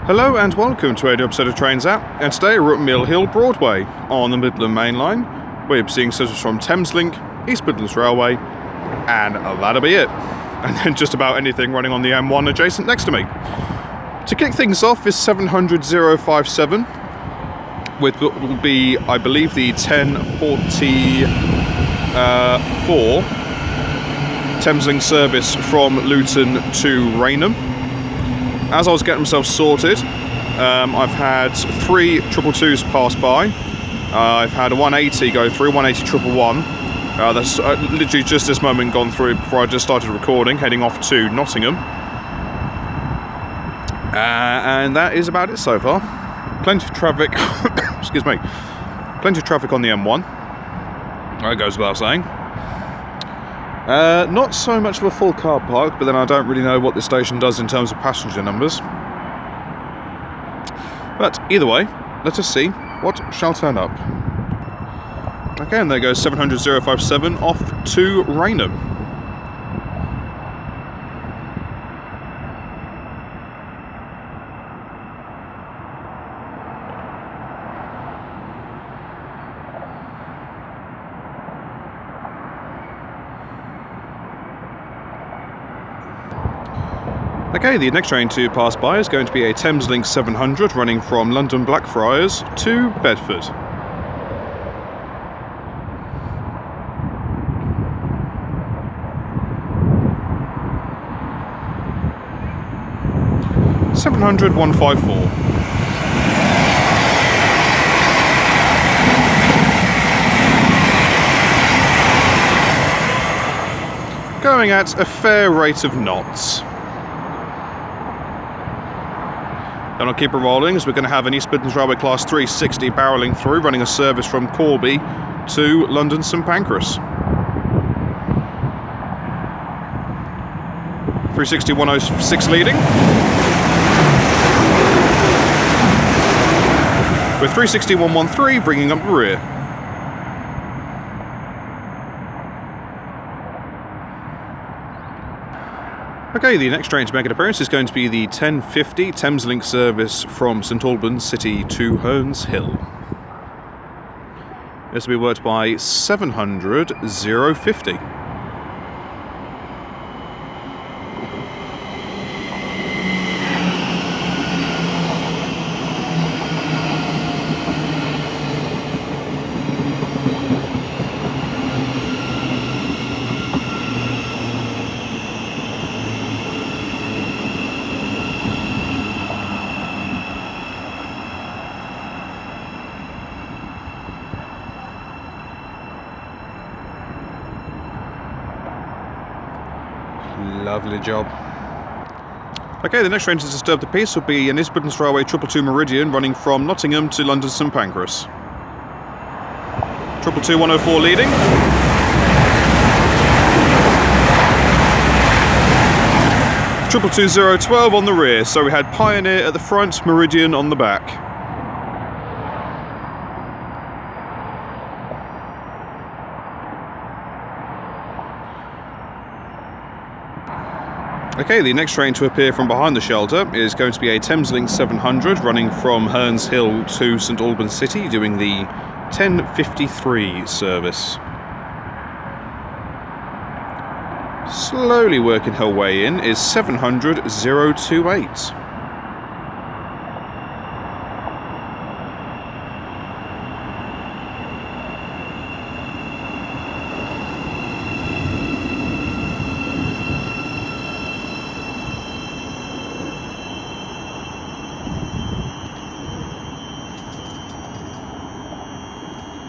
Hello and welcome to a new episode of Trains App, and today we're at Mill Hill Broadway on the Midland Mainline. We're seeing services from Thameslink, East Midlands Railway, and that'll be it. And then just about anything running on the M1 adjacent next to me. To kick things off is 700-057, with what will be, I believe, the 1044 Thameslink service from Luton to Rainham. As I was getting myself sorted, I've had 3 222s pass by. I've had a 180 go through, 180 111. That's literally just this moment gone through before I just started recording, heading off to Nottingham. And that is about it so far. Plenty of traffic, excuse me, plenty of traffic on the M1. That goes without saying. Not so much of a full car park, but then I don't really know what this station does in terms of passenger numbers. But either way, let us see what shall turn up. Okay, and there goes 700-057 off to Rainham. Okay, the next train to pass by is going to be a Thameslink 700 running from London Blackfriars to Bedford. Seven hundred 154. Going at a fair rate of knots. Then I'll keep it rolling as we're going to have an East Midlands Railway Class 360 barrelling through, running a service from Corby to London St Pancras. 360 106 leading. With 360 113 bringing up the rear. Okay, the next train to make an appearance is going to be the 1050 Thameslink service from St Albans City to Herne Hill. This will be worked by 700-050. Lovely job. Okay, the next train to disturb the peace will be an East Midlands Railway 222 Meridian running from Nottingham to London St Pancras. 222 104 leading. Triple 012 on the rear, so we had Pioneer at the front, Meridian on the back. Okay, the next train to appear from behind the shelter is going to be a Thameslink 700 running from Herne Hill to St Albans City, doing the 1053 service. Slowly working her way in is 700-028.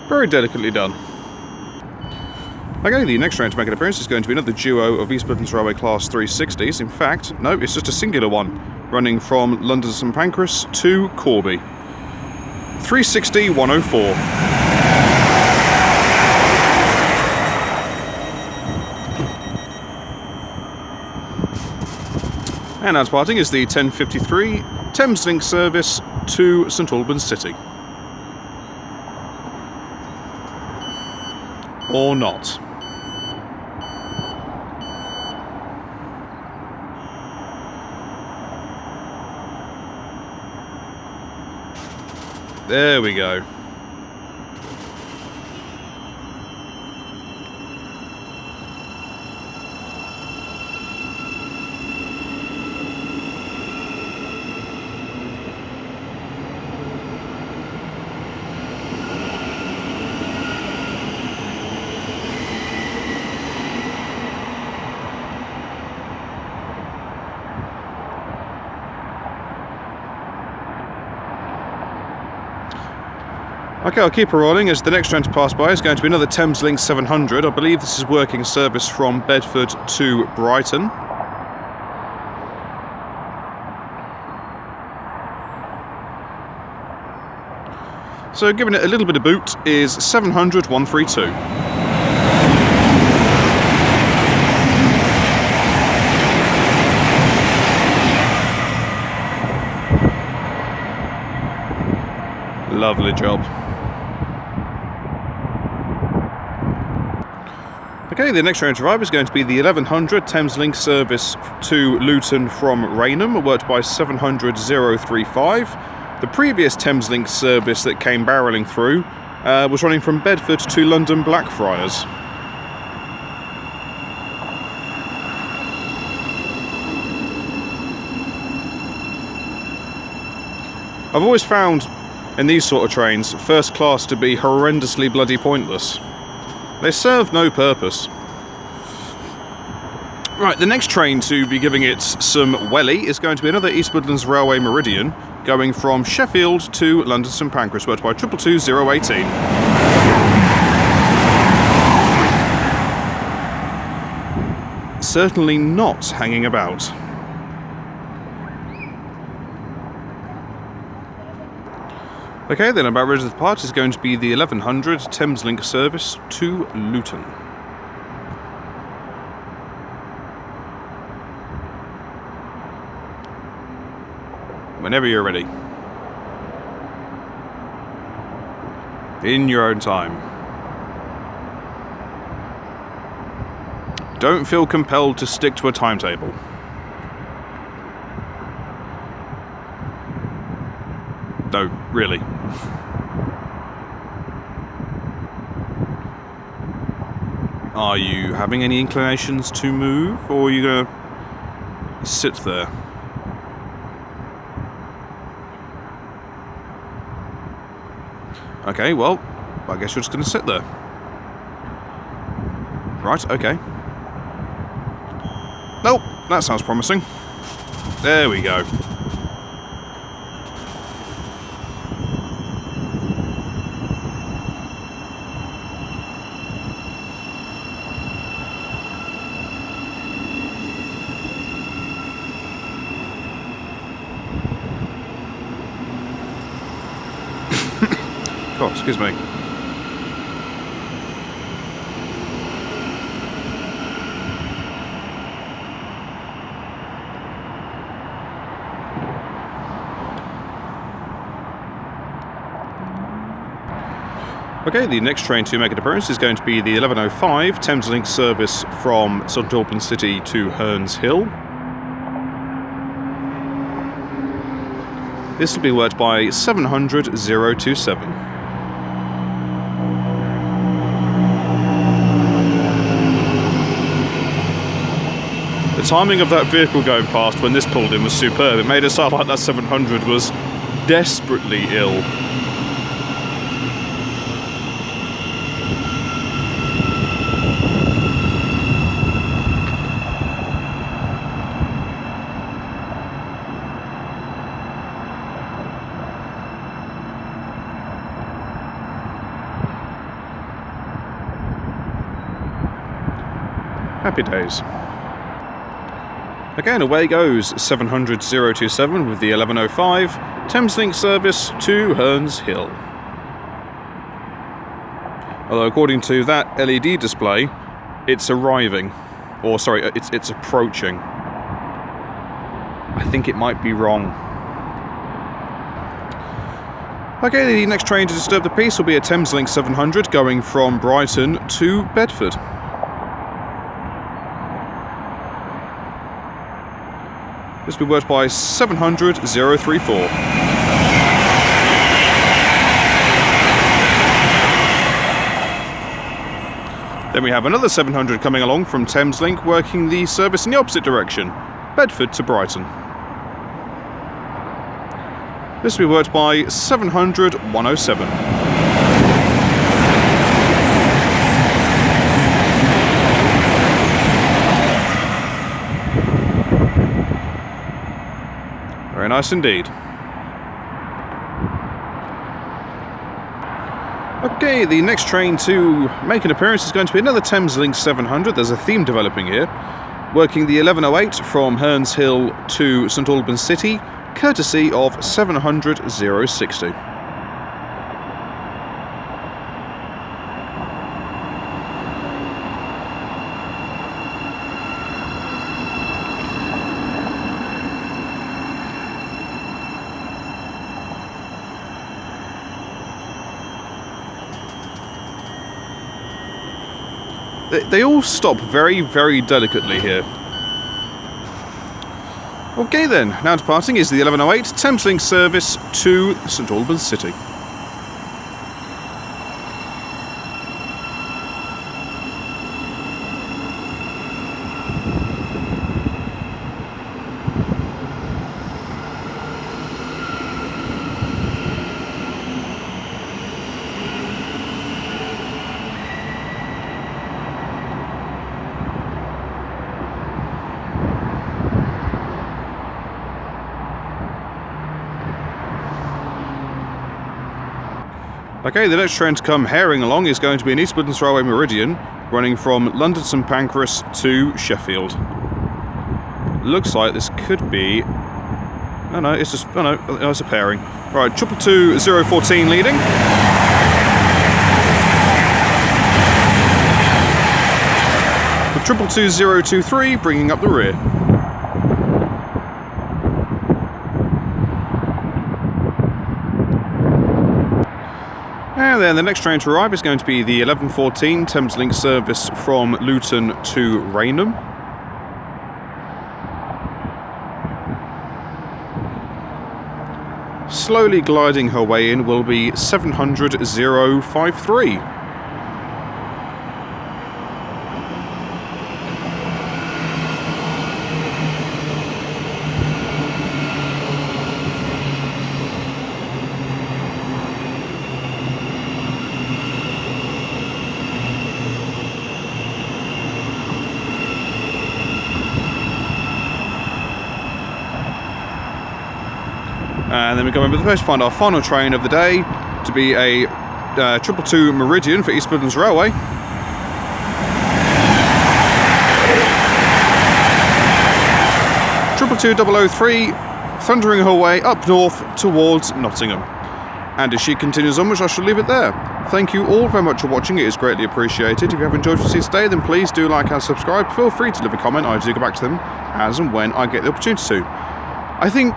Very delicately done. Okay, the next train to make an appearance is going to be another duo of East Midlands Railway Class 360s. In fact, no, it's just a singular one, running from London St Pancras to Corby. 360 104. And as parting is the 1053 Thameslink service to St Albans City. Or not. There we go. Okay, I'll keep it rolling as the next train to pass by is going to be another Thameslink 700. I believe this is working service from Bedford to Brighton. So giving it a little bit of boot is 700 132. Lovely job. Okay, the next train to arrive is going to be the 1100 Thameslink service to Luton from Rainham, worked by 700 035. The previous Thameslink service that came barrelling through was running from Bedford to London Blackfriars. I've always found in these sort of trains first class to be horrendously bloody pointless. They serve no purpose. Right, the next train to be giving it some welly is going to be another East Midlands Railway Meridian going from Sheffield to London St Pancras, worked by 222 018. Certainly not hanging about. Okay, then about ready to depart is going to be the 1100 Thameslink service to Luton. Whenever you're ready. In your own time. Don't feel compelled to stick to a timetable. No, really. Are you having any inclinations to move, or are you going to sit there? Okay, well, I guess you're just going to sit there. Right, okay. Nope, that sounds promising. There we go. God, excuse me. Okay, the next train to make an appearance is going to be the 1105 Thameslink service from St Albans City to Herne Hill. This will be worked by 700 027. The timing of that vehicle going past when this pulled in was superb. It made it sound like that 700 was desperately ill. Happy days. Again, away goes 700 027 with the 1105 Thameslink service to Herne Hill. Although according to that LED display, it's arriving. Or sorry, it's approaching. I think it might be wrong. Okay, the next train to disturb the peace will be a Thameslink 700 going from Brighton to Bedford. This will be worked by 700 034. Then we have another 700 coming along from Thameslink, working the service in the opposite direction, Bedford to Brighton. This will be worked by 700 107. Very nice indeed. Okay, the next train to make an appearance is going to be another Thameslink 700. There's a theme developing here. Working the 1108 from Herne Hill to St Albans City, courtesy of 700 060. They all stop very, very delicately here. Okay then, now departing is the 1108 Thameslink service to St Albans City. Okay, the next train to come herring along is going to be an East Midlands Railway Meridian, running from London St Pancras to Sheffield. Looks like this could be... Oh no, it's just... Oh no, it's a pairing. Right, 222-014 leading. With 222-023 bringing up the rear. And then the next train to arrive is going to be the 1114 Thameslink service from Luton to Rainham. Slowly gliding her way in will be 700 053. And then we go over the post to find our final train of the day to be a 222 Meridian for East Midlands Railway. Triple 003 thundering her way up north towards Nottingham. And as she continues onwards, I shall leave it there. Thank you all very much for watching. It is greatly appreciated. If you have enjoyed what you see today, then please do like and subscribe. Feel free to leave a comment. I do go back to them as and when I get the opportunity to. I think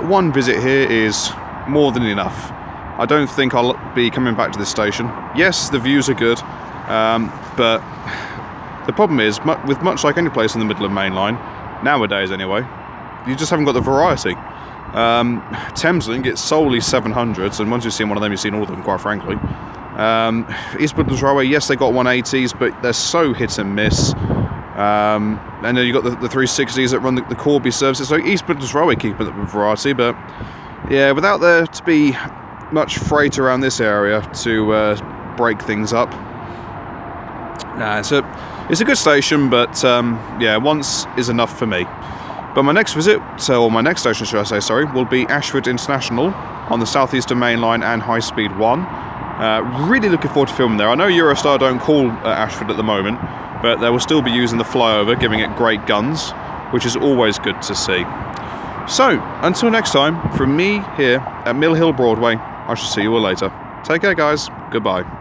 one visit here is more than enough. I don't think I'll be coming back to this station. Yes, the views are good, but the problem is, with much like any place on the Midland Mainline, nowadays anyway, you just haven't got the variety. Thameslink, it's solely 700s, and once you've seen one of them, you've seen all of them, quite frankly. East Midlands Railway, yes, they got 180s, but they're so hit and miss. And then you've got the 360s that run the Corby services, so East Midlands Railway keeping up with variety, but yeah, without there to be much freight around this area to break things up. Nah, it's a good station, but yeah, once is enough for me. But my next visit, or my next station should I say, sorry, will be Ashford International on the Southeastern Mainline and High Speed 1. Really looking forward to filming there. I know Eurostar don't call Ashford at the moment, but they will still be using the flyover, giving it great guns, which is always good to see. So, until next time, from me here at Mill Hill Broadway, I shall see you all later. Take care, guys. Goodbye.